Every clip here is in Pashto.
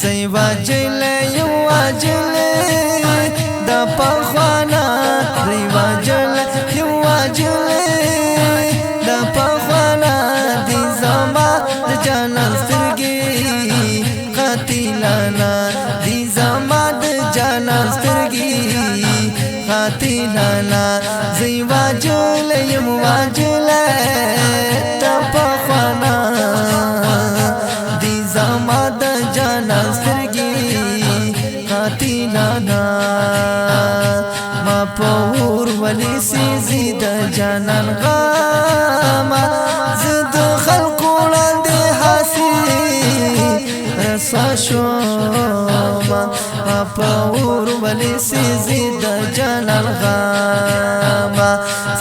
زي واجل يو واجل دا پخوانا زي واجل يو واجل دا پخوانا دي زما د جانان سترګي قاتلانا دي زما د جانان سترګي قاتلانا زي واجل يو واجل دا پخوانا دي زما د جانان سترګي قاتلانا ما پور ولی سیزی د جانان غاما زد خلق وړاندې حاسی رسوا شوما ما پور ولی سیزی د جانان غاما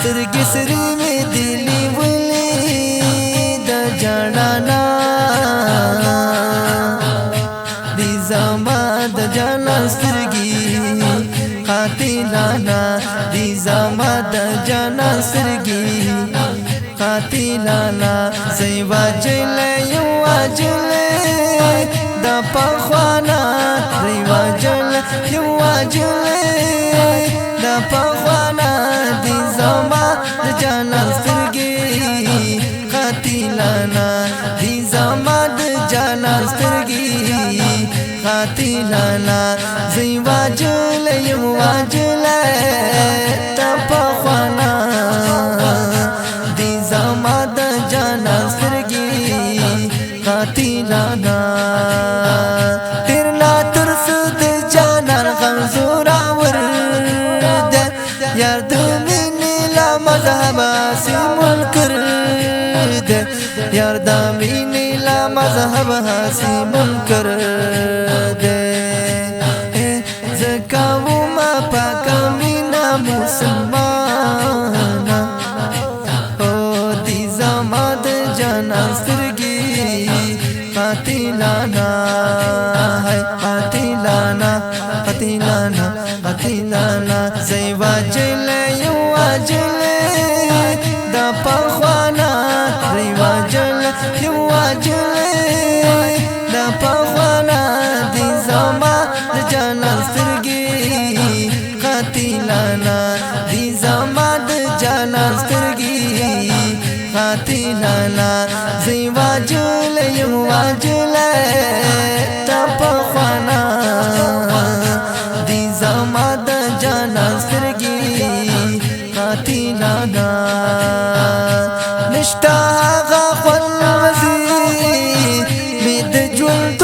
سترګې سرې مې دلی ولی د جانانا دی زما د جانان سترګي قاتلانا دی زما د جانان سترګي قاتلانا زي واجل يو واجل دا پخوانا زي واجل يو واجل دا پخوانا دی زما د جانان سترګي قاتلانا دی زما د جانان سترګي قاتلانا زي واجل يو واجل تا پخوانا دي زما د جانان سترګي قاتلانا ترنا ترس د جانان غم زورا ورد یار د مینې لا مذهب سیمل کرد یار د مینې لا مذهب سیمل کرد زکاو ما پاک مینا مسلمانا او دی زما د جانان سترګي قاتلانا ہے قاتلانا قاتلانا قاتلانا زي واجل يو واجل دا پخوانا زي واجل يو واجل دا پخوانا دی زما د جانان سترګي قاتلانا دی زما د جانان سترګي قاتلانا زي واجل يو واجل تا پخوانا دی زما د جانان سترګي قاتلانا نشتا هغه خوند وزي می د ژوند